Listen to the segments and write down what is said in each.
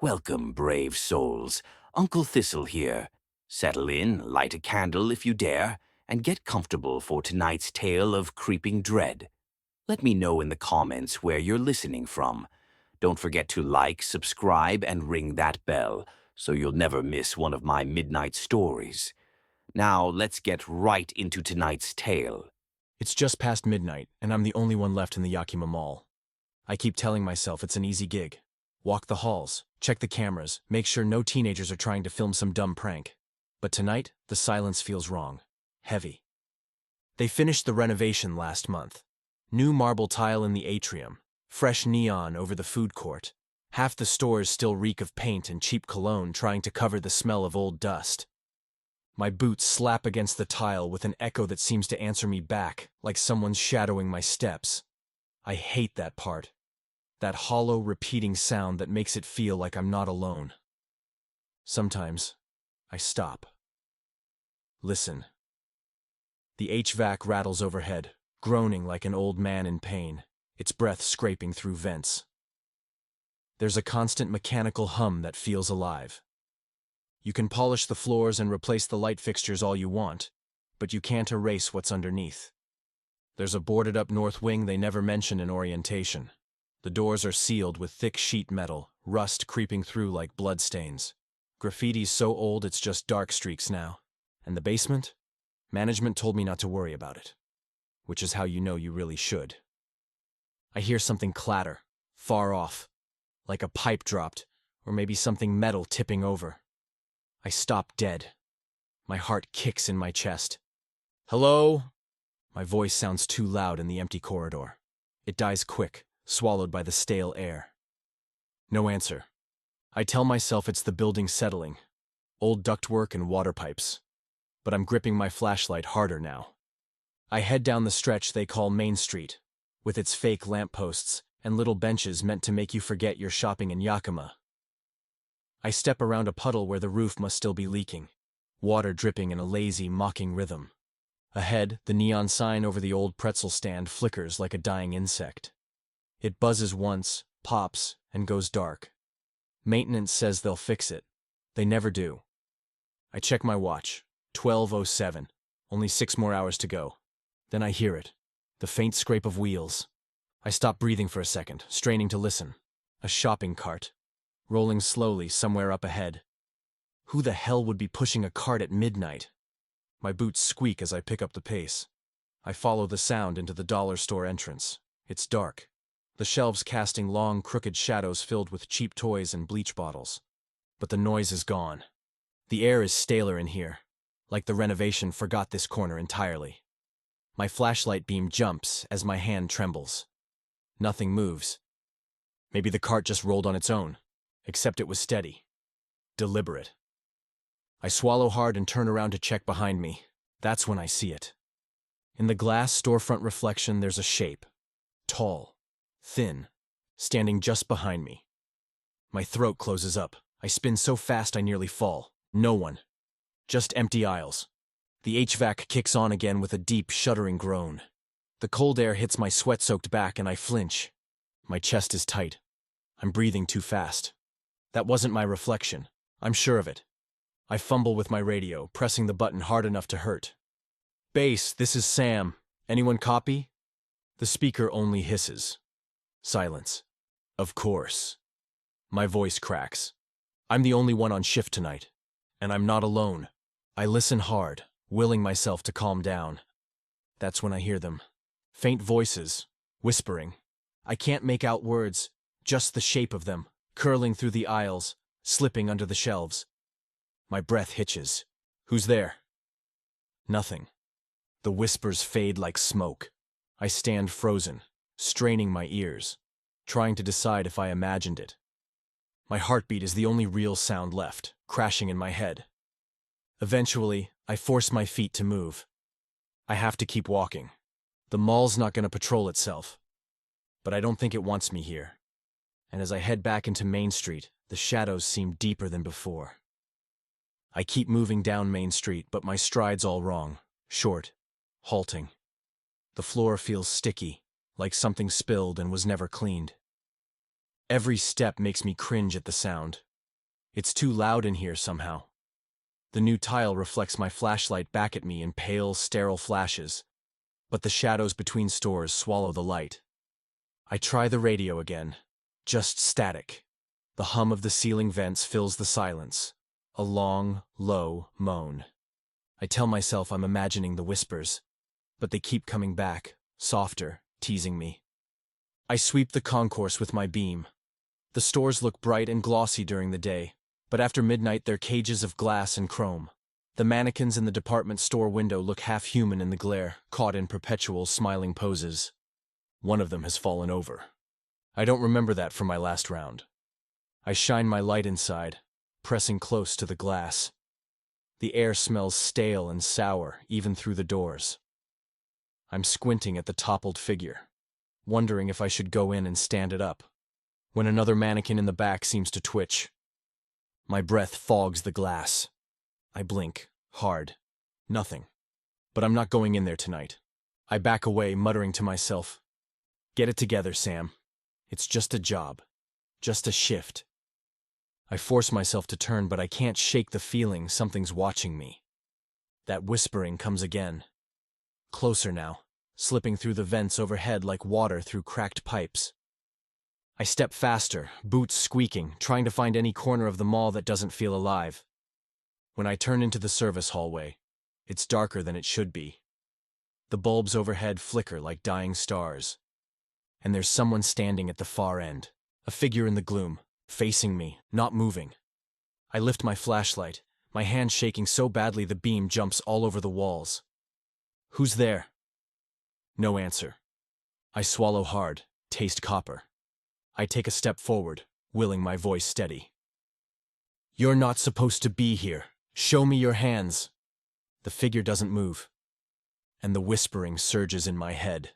Welcome, brave souls. Uncle Thistle here. Settle in, light a candle if you dare, and get comfortable for tonight's tale of creeping dread. Let me know in the comments where you're listening from. Don't forget to like, subscribe, and ring that bell so you'll never miss one of my midnight stories. Now, let's get right into tonight's tale. It's just past midnight, and I'm the only one left in the Yakima Mall. I keep telling myself it's an easy gig. Walk the halls, check the cameras, make sure no teenagers are trying to film some dumb prank. But tonight, the silence feels wrong. Heavy. They finished the renovation last month. New marble tile in the atrium, fresh neon over the food court. Half the stores still reek of paint and cheap cologne trying to cover the smell of old dust. My boots slap against the tile with an echo that seems to answer me back, like someone's shadowing my steps. I hate that part. That hollow, repeating sound that makes it feel like I'm not alone. Sometimes, I stop. Listen. The HVAC rattles overhead, groaning like an old man in pain, its breath scraping through vents. There's a constant mechanical hum that feels alive. You can polish the floors and replace the light fixtures all you want, but you can't erase what's underneath. There's a boarded-up north wing they never mention in orientation. The doors are sealed with thick sheet metal, rust creeping through like bloodstains. Graffiti's so old it's just dark streaks now. And the basement? Management told me not to worry about it. Which is how you know you really should. I hear something clatter, far off, like a pipe dropped, or maybe something metal tipping over. I stop dead. My heart kicks in my chest. Hello? My voice sounds too loud in the empty corridor. It dies quick, swallowed by the stale air. No answer. I tell myself it's the building settling, old ductwork and water pipes. But I'm gripping my flashlight harder now. I head down the stretch they call Main Street, with its fake lampposts and little benches meant to make you forget you're shopping in Yakima. I step around a puddle where the roof must still be leaking, water dripping in a lazy, mocking rhythm. Ahead, the neon sign over the old pretzel stand flickers like a dying insect. It buzzes once, pops, and goes dark. Maintenance says they'll fix it. They never do. I check my watch. 12:07. Only 6 more hours to go. Then I hear it. The faint scrape of wheels. I stop breathing for a second, straining to listen. A shopping cart. Rolling slowly somewhere up ahead. Who the hell would be pushing a cart at midnight? My boots squeak as I pick up the pace. I follow the sound into the dollar store entrance. It's dark. The shelves casting long, crooked shadows filled with cheap toys and bleach bottles. But the noise is gone. The air is staler in here, like the renovation forgot this corner entirely. My flashlight beam jumps as my hand trembles. Nothing moves. Maybe the cart just rolled on its own, except it was steady. Deliberate. I swallow hard and turn around to check behind me. That's when I see it. In the glass storefront reflection, there's a shape. Tall. Thin, standing just behind me. My throat closes up. I spin so fast I nearly fall. No one. Just empty aisles. The HVAC kicks on again with a deep, shuddering groan. The cold air hits my sweat-soaked back and I flinch. My chest is tight. I'm breathing too fast. That wasn't my reflection. I'm sure of it. I fumble with my radio, pressing the button hard enough to hurt. "Base, this is Sam. Anyone copy?" The speaker only hisses. Silence. Of course. My voice cracks. I'm the only one on shift tonight. And I'm not alone. I listen hard, willing myself to calm down. That's when I hear them. Faint voices, whispering. I can't make out words, just the shape of them, curling through the aisles, slipping under the shelves. My breath hitches. Who's there? Nothing. The whispers fade like smoke. I stand frozen, straining my ears, trying to decide if I imagined it. My heartbeat is the only real sound left, crashing in my head. Eventually, I force my feet to move. I have to keep walking. The mall's not going to patrol itself. But I don't think it wants me here. And as I head back into Main Street, the shadows seem deeper than before. I keep moving down Main Street, but my stride's all wrong, short, halting. The floor feels sticky, like something spilled and was never cleaned. Every step makes me cringe at the sound, It's too loud in here somehow. The new tile reflects my flashlight back at me in pale, sterile flashes, but the shadows between stores swallow the light. I try the radio again. Just static. The hum of the ceiling vents fills the silence. A long, low moan. I tell myself I'm imagining the whispers, but they keep coming back, softer, teasing me. I sweep the concourse with my beam. The stores look bright and glossy during the day, but after midnight they're cages of glass and chrome. The mannequins in the department store window look half-human in the glare, caught in perpetual smiling poses. One of them has fallen over. I don't remember that from my last round. I shine my light inside, pressing close to the glass. The air smells stale and sour, even through the doors. I'm squinting at the toppled figure, wondering if I should go in and stand it up, when another mannequin in the back seems to twitch. My breath fogs the glass. I blink, hard. Nothing. But I'm not going in there tonight. I back away, muttering to myself, "Get it together, Sam. It's just a job. Just a shift." I force myself to turn, but I can't shake the feeling something's watching me. That whispering comes again. Closer now, slipping through the vents overhead like water through cracked pipes. I step faster, boots squeaking, trying to find any corner of the mall that doesn't feel alive. When I turn into the service hallway, it's darker than it should be. The bulbs overhead flicker like dying stars. And there's someone standing at the far end, a figure in the gloom, facing me, not moving. I lift my flashlight, my hand shaking so badly the beam jumps all over the walls. "Who's there?" No answer. I swallow hard, taste copper. I take a step forward, willing my voice steady. "You're not supposed to be here. Show me your hands." The figure doesn't move, and the whispering surges in my head.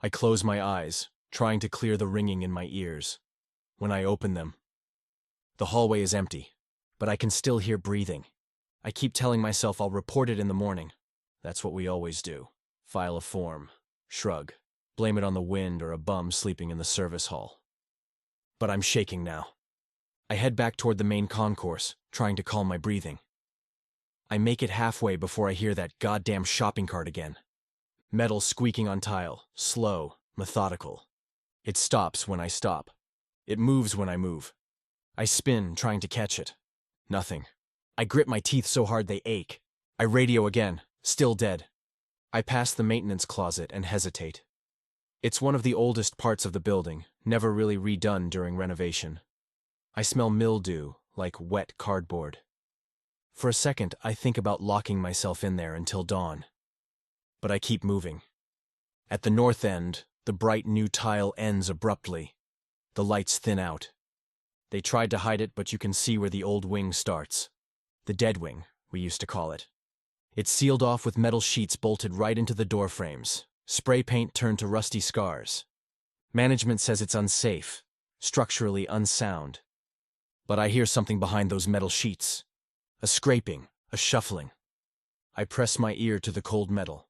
I close my eyes, trying to clear the ringing in my ears. When I open them, the hallway is empty, but I can still hear breathing. I keep telling myself I'll report it in the morning. That's what we always do. File a form, shrug, blame it on the wind or a bum sleeping in the service hall. But I'm shaking now. I head back toward the main concourse, trying to calm my breathing. I make it halfway before I hear that goddamn shopping cart again. Metal squeaking on tile, slow, methodical. It stops when I stop. It moves when I move. I spin, trying to catch it. Nothing. I grip my teeth so hard they ache. I radio again, still dead. I pass the maintenance closet and hesitate. It's one of the oldest parts of the building, never really redone during renovation. I smell mildew, like wet cardboard. For a second, I think about locking myself in there until dawn. But I keep moving. At the north end, the bright new tile ends abruptly. The lights thin out. They tried to hide it, but you can see where the old wing starts. The dead wing, we used to call it. It's sealed off with metal sheets bolted right into the door frames. Spray paint turned to rusty scars. Management says it's unsafe, structurally unsound. But I hear something behind those metal sheets. A scraping, a shuffling. I press my ear to the cold metal.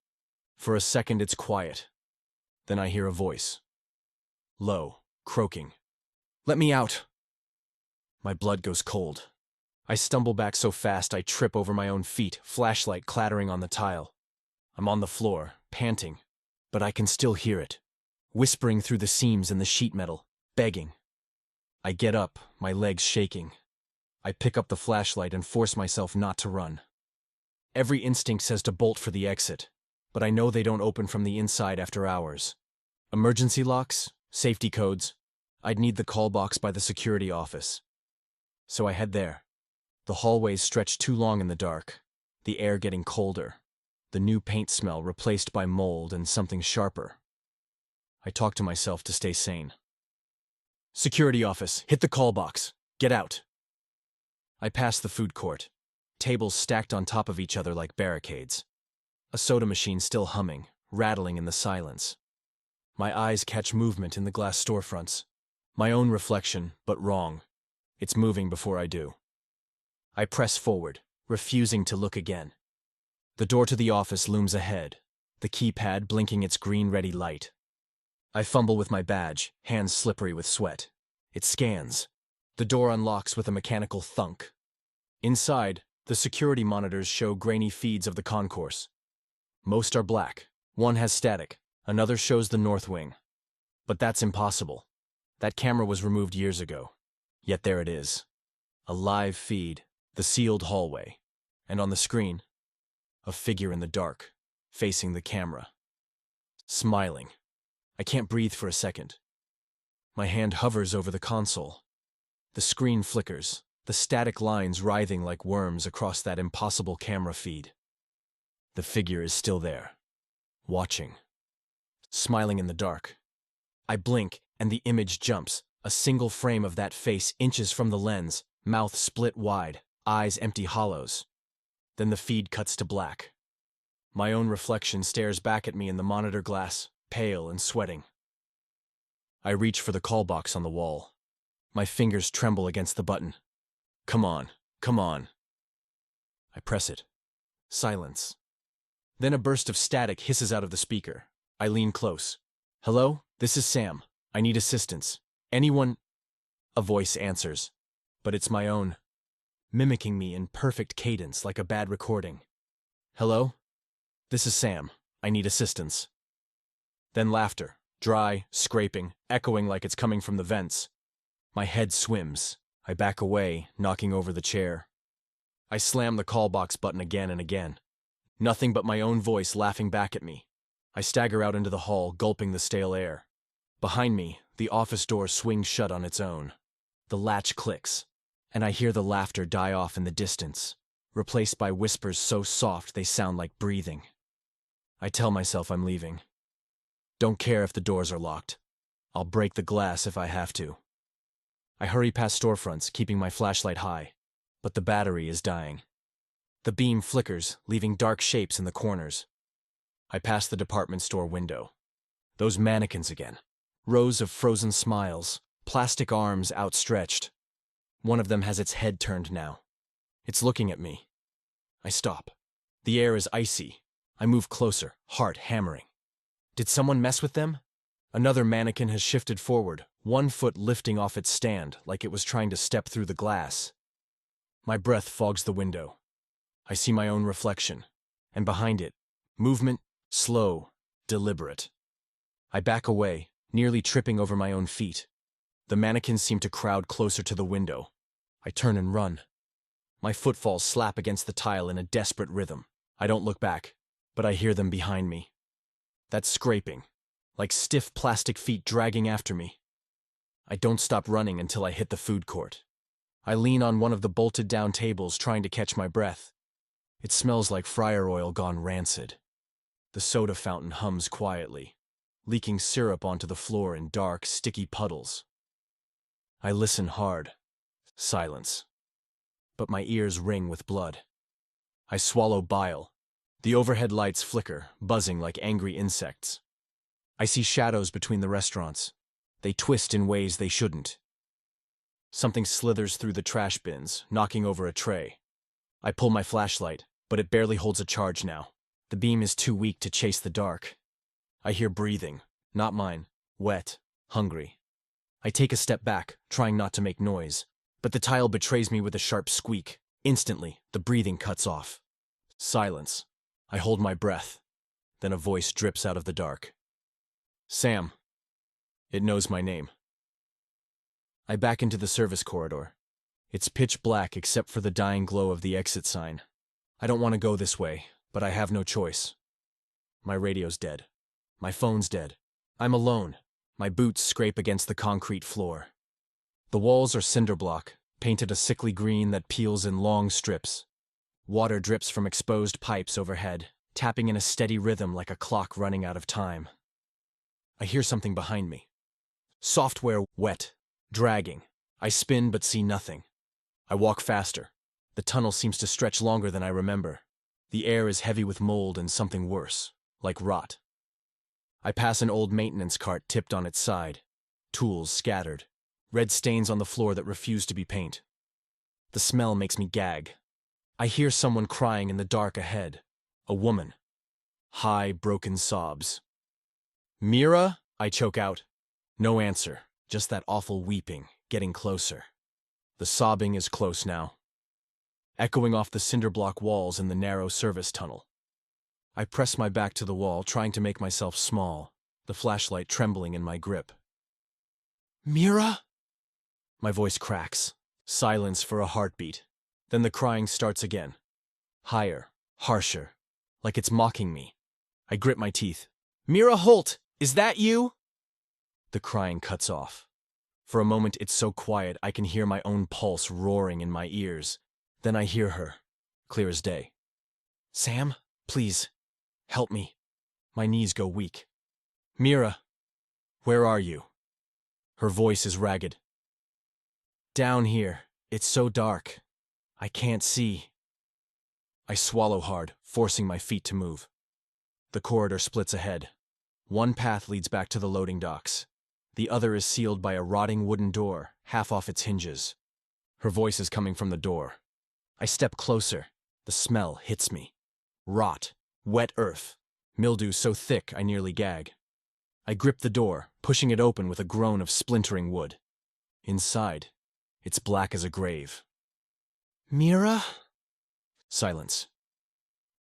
For a second it's quiet. Then I hear a voice. Low, croaking. "Let me out!" My blood goes cold. I stumble back so fast I trip over my own feet, flashlight clattering on the tile. I'm on the floor, panting, but I can still hear it, whispering through the seams in the sheet metal, begging. I get up, my legs shaking. I pick up the flashlight and force myself not to run. Every instinct says to bolt for the exit, but I know they don't open from the inside after hours. Emergency locks, safety codes. I'd need the call box by the security office. So I head there. The hallways stretch too long in the dark, the air getting colder, the new paint smell replaced by mold and something sharper. I talk to myself to stay sane. "Security office, hit the call box. Get out." I pass the food court, tables stacked on top of each other like barricades. A soda machine still humming, rattling in the silence. My eyes catch movement in the glass storefronts. My own reflection, but wrong. It's moving before I do. I press forward, refusing to look again. The door to the office looms ahead, the keypad blinking its green-ready light. I fumble with my badge, hands slippery with sweat. It scans. The door unlocks with a mechanical thunk. Inside, the security monitors show grainy feeds of the concourse. Most are black. One has static. Another shows the north wing. But that's impossible. That camera was removed years ago. Yet there it is. A live feed, the sealed hallway. And on the screen, a figure in the dark, facing the camera. Smiling. I can't breathe for a second. My hand hovers over the console. The screen flickers, the static lines writhing like worms across that impossible camera feed. The figure is still there, watching, smiling in the dark. I blink, and the image jumps, a single frame of that face inches from the lens, mouth split wide, eyes empty hollows. Then the feed cuts to black. My own reflection stares back at me in the monitor glass, pale and sweating. I reach for the call box on the wall. My fingers tremble against the button. Come on, come on. I press it. Silence. Then a burst of static hisses out of the speaker. I lean close. Hello? This is Sam. I need assistance. Anyone? A voice answers. But it's my own, mimicking me in perfect cadence like a bad recording. Hello? This is Sam. I need assistance. Then laughter, dry, scraping, echoing like it's coming from the vents. My head swims. I back away, knocking over the chair. I slam the call box button again and again. Nothing but my own voice laughing back at me. I stagger out into the hall, gulping the stale air. Behind me, the office door swings shut on its own. The latch clicks, and I hear the laughter die off in the distance, replaced by whispers so soft they sound like breathing. I tell myself I'm leaving. Don't care if the doors are locked. I'll break the glass if I have to. I hurry past storefronts, keeping my flashlight high, but the battery is dying. The beam flickers, leaving dark shapes in the corners. I pass the department store window. Those mannequins again. Rows of frozen smiles, plastic arms outstretched. One of them has its head turned now. It's looking at me. I stop. The air is icy. I move closer, heart hammering. Did someone mess with them? Another mannequin has shifted forward, one foot lifting off its stand like it was trying to step through the glass. My breath fogs the window. I see my own reflection, and behind it, movement, slow, deliberate. I back away, nearly tripping over my own feet. The mannequins seem to crowd closer to the window. I turn and run. My footfalls slap against the tile in a desperate rhythm. I don't look back, but I hear them behind me. That scraping, like stiff plastic feet dragging after me. I don't stop running until I hit the food court. I lean on one of the bolted-down tables trying to catch my breath. It smells like fryer oil gone rancid. The soda fountain hums quietly, leaking syrup onto the floor in dark, sticky puddles. I listen hard. Silence. But my ears ring with blood. I swallow bile. The overhead lights flicker, buzzing like angry insects. I see shadows between the restaurants. They twist in ways they shouldn't. Something slithers through the trash bins, knocking over a tray. I pull my flashlight, but it barely holds a charge now. The beam is too weak to chase the dark. I hear breathing, not mine, wet, hungry. I take a step back, trying not to make noise, but the tile betrays me with a sharp squeak. Instantly, the breathing cuts off. Silence. I hold my breath. Then a voice drips out of the dark. Sam. It knows my name. I back into the service corridor. It's pitch black except for the dying glow of the exit sign. I don't want to go this way, but I have no choice. My radio's dead. My phone's dead. I'm alone. My boots scrape against the concrete floor. The walls are cinder block, painted a sickly green that peels in long strips. Water drips from exposed pipes overhead, tapping in a steady rhythm like a clock running out of time. I hear something behind me. Software wet, dragging. I spin but see nothing. I walk faster. The tunnel seems to stretch longer than I remember. The air is heavy with mold and something worse, like rot. I pass an old maintenance cart tipped on its side. Tools scattered. Red stains on the floor that refuse to be paint. The smell makes me gag. I hear someone crying in the dark ahead. A woman. High, broken sobs. Mira? I choke out. No answer, just that awful weeping, getting closer. The sobbing is close now, echoing off the cinder block walls in the narrow service tunnel. I press my back to the wall, trying to make myself small, the flashlight trembling in my grip. Mira? My voice cracks. Silence for a heartbeat. Then the crying starts again. Higher, harsher, like it's mocking me. I grip my teeth. Mira Holt, is that you? The crying cuts off. For a moment it's so quiet I can hear my own pulse roaring in my ears. Then I hear her, clear as day. Sam, please, help me. My knees go weak. Mira, where are you? Her voice is ragged. Down here, it's so dark. I can't see. I swallow hard, forcing my feet to move. The corridor splits ahead. One path leads back to the loading docks. The other is sealed by a rotting wooden door, half off its hinges. Her voice is coming from the door. I step closer. The smell hits me. Rot, wet earth, mildew so thick I nearly gag. I grip the door, pushing it open with a groan of splintering wood. Inside, it's black as a grave. Mira? Silence.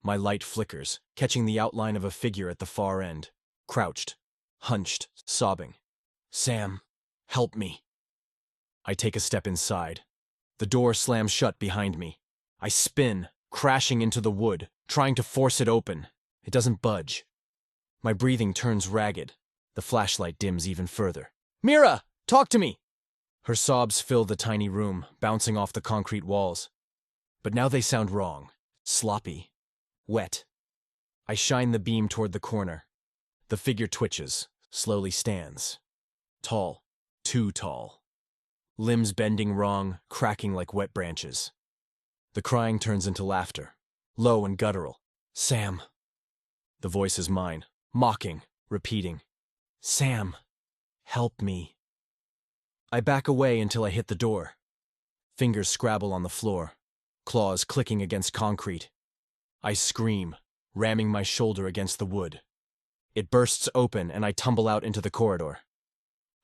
My light flickers, catching the outline of a figure at the far end, crouched, hunched, sobbing. Sam, help me. I take a step inside. The door slams shut behind me. I spin, crashing into the wood, trying to force it open. It doesn't budge. My breathing turns ragged. The flashlight dims even further. Mira, talk to me! Her sobs fill the tiny room, bouncing off the concrete walls. But now they sound wrong, sloppy, wet. I shine the beam toward the corner. The figure twitches, slowly stands. Tall, too tall. Limbs bending wrong, cracking like wet branches. The crying turns into laughter, low and guttural. Sam. The voice is mine, mocking, repeating. Sam, help me. I back away until I hit the door. Fingers scrabble on the floor, claws clicking against concrete. I scream, ramming my shoulder against the wood. It bursts open and I tumble out into the corridor.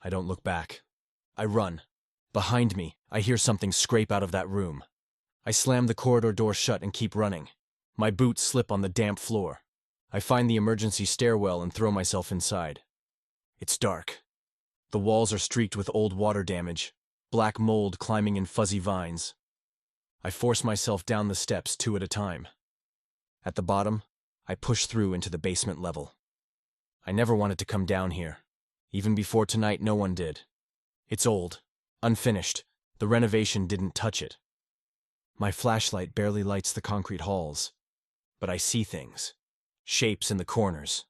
I don't look back. I run. Behind me, I hear something scrape out of that room. I slam the corridor door shut and keep running. My boots slip on the damp floor. I find the emergency stairwell and throw myself inside. It's dark. The walls are streaked with old water damage, black mold climbing in fuzzy vines. I force myself down the steps 2 at a time. At the bottom, I push through into the basement level. I never wanted to come down here. Even before tonight, no one did. It's old, unfinished. The renovation didn't touch it. My flashlight barely lights the concrete halls. But I see things. Shapes in the corners.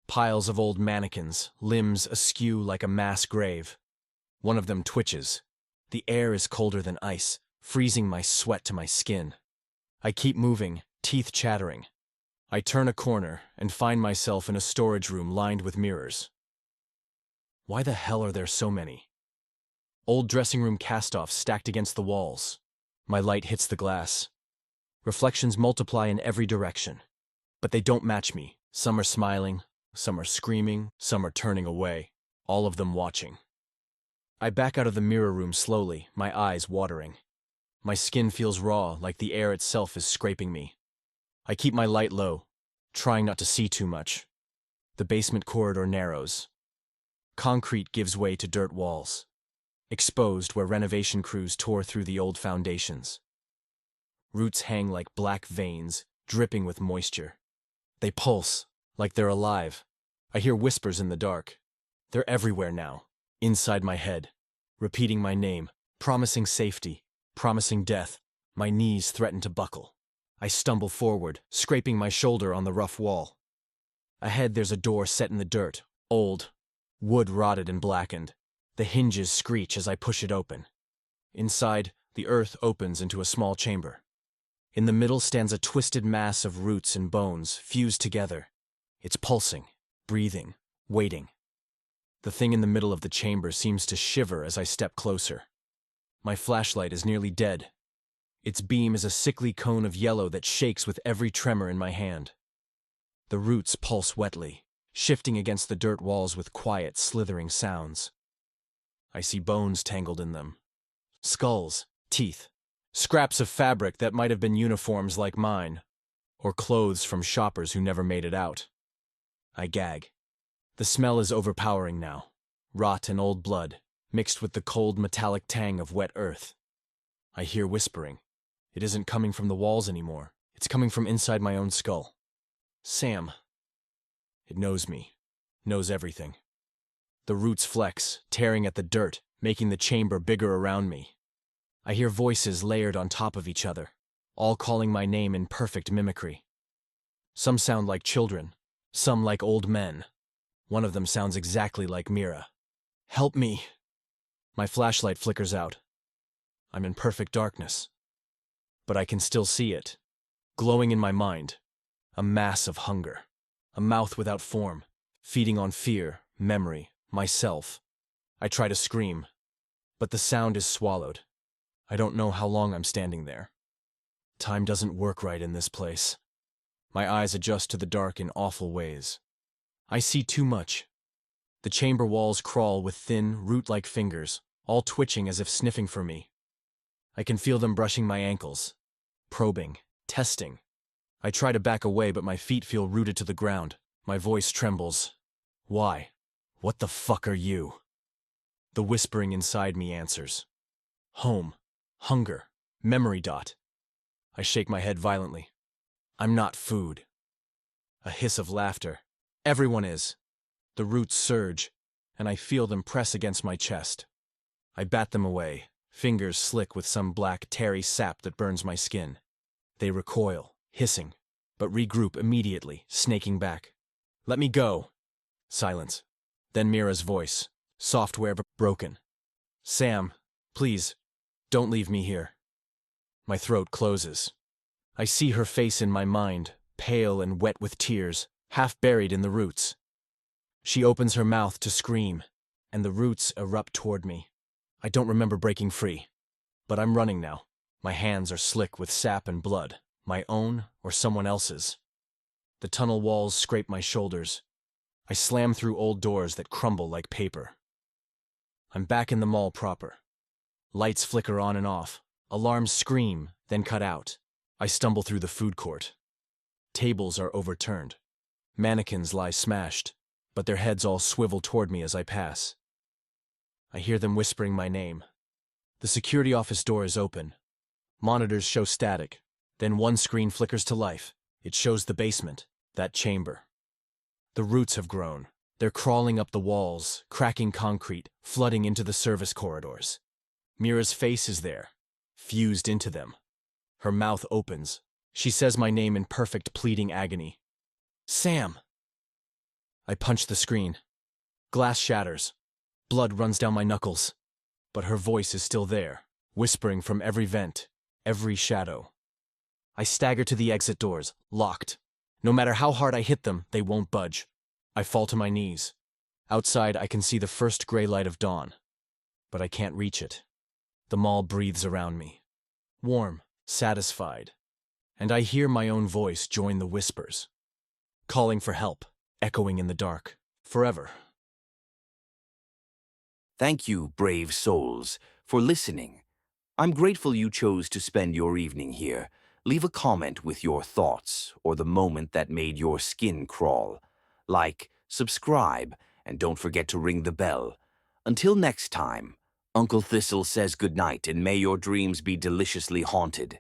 Piles of old mannequins, limbs askew like a mass grave. One of them twitches. The air is colder than ice, freezing my sweat to my skin. I keep moving, teeth chattering. I turn a corner and find myself in a storage room lined with mirrors. Why the hell are there so many? Old dressing room cast-offs stacked against the walls. My light hits the glass. Reflections multiply in every direction. But they don't match me. Some are smiling, some are screaming, some are turning away, all of them watching. I back out of the mirror room slowly, my eyes watering. My skin feels raw, like the air itself is scraping me. I keep my light low, trying not to see too much. The basement corridor narrows. Concrete gives way to dirt walls, exposed where renovation crews tore through the old foundations. Roots hang like black veins, dripping with moisture. They pulse, like they're alive. I hear whispers in the dark. They're everywhere now, inside my head, repeating my name, promising safety, promising death. My knees threaten to buckle. I stumble forward, scraping my shoulder on the rough wall. Ahead there's a door set in the dirt, old, wood rotted and blackened. The hinges screech as I push it open. Inside, the earth opens into a small chamber. In the middle stands a twisted mass of roots and bones fused together. It's pulsing, breathing, waiting. The thing in the middle of the chamber seems to shiver as I step closer. My flashlight is nearly dead. Its beam is a sickly cone of yellow that shakes with every tremor in my hand. The roots pulse wetly, shifting against the dirt walls with quiet, slithering sounds. I see bones tangled in them. Skulls, Teeth. Scraps of fabric that might have been uniforms like mine, or clothes from shoppers who never made it out. I gag. The smell is overpowering now. Rot and old blood, mixed with the cold metallic tang of wet earth. I hear whispering. It isn't coming from the walls anymore. It's coming from inside my own skull. Sam. It knows me. Knows everything. The roots flex, tearing at the dirt, making the chamber bigger around me. I hear voices layered on top of each other, all calling my name in perfect mimicry. Some sound like children, some like old men. One of them sounds exactly like Mira. Help me! My flashlight flickers out. I'm in perfect darkness. But I can still see it, glowing in my mind. A mass of hunger. A mouth without form, feeding on fear, memory, myself. I try to scream, but the sound is swallowed. I don't know how long I'm standing there. Time doesn't work right in this place. My eyes adjust to the dark in awful ways. I see too much. The chamber walls crawl with thin, root-like fingers, all twitching as if sniffing for me. I can feel them brushing my ankles, probing, testing. I try to back away, but my feet feel rooted to the ground. My voice trembles. Why? What the fuck are you? The whispering inside me answers. Home. Hunger. Memory dot. I shake my head violently. I'm not food. A hiss of laughter. Everyone is. The roots surge, and I feel them press against my chest. I bat them away, fingers slick with some black, tarry sap that burns my skin. They recoil, hissing, but regroup immediately, snaking back. Let me go. Silence. Then Mira's voice, software but broken. Sam, please, don't leave me here. My throat closes. I see her face in my mind, pale and wet with tears, half buried in the roots. She opens her mouth to scream, and the roots erupt toward me. I don't remember breaking free, but I'm running now. My hands are slick with sap and blood, my own or someone else's. The tunnel walls scrape my shoulders. I slam through old doors that crumble like paper. I'm back in the mall proper. Lights flicker on and off. Alarms scream, then cut out. I stumble through the food court. Tables are overturned. Mannequins lie smashed, but their heads all swivel toward me as I pass. I hear them whispering my name. The security office door is open. Monitors show static. Then one screen flickers to life. It shows the basement, that chamber. The roots have grown. They're crawling up the walls, cracking concrete, flooding into the service corridors. Mira's face is there, fused into them. Her mouth opens. She says my name in perfect pleading agony. Sam! I punch the screen. Glass shatters. Blood runs down my knuckles. But her voice is still there, whispering from every vent, every shadow. I stagger to the exit doors, locked. No matter how hard I hit them, they won't budge. I fall to my knees. Outside, I can see the first gray light of dawn. But I can't reach it. The mall breathes around me. Warm, satisfied. And I hear my own voice join the whispers. Calling for help, echoing in the dark. Forever. Thank you, brave souls, for listening. I'm grateful you chose to spend your evening here. Leave a comment with your thoughts or the moment that made your skin crawl. Like, subscribe, and don't forget to ring the bell. Until next time, Uncle Thistle says goodnight and may your dreams be deliciously haunted.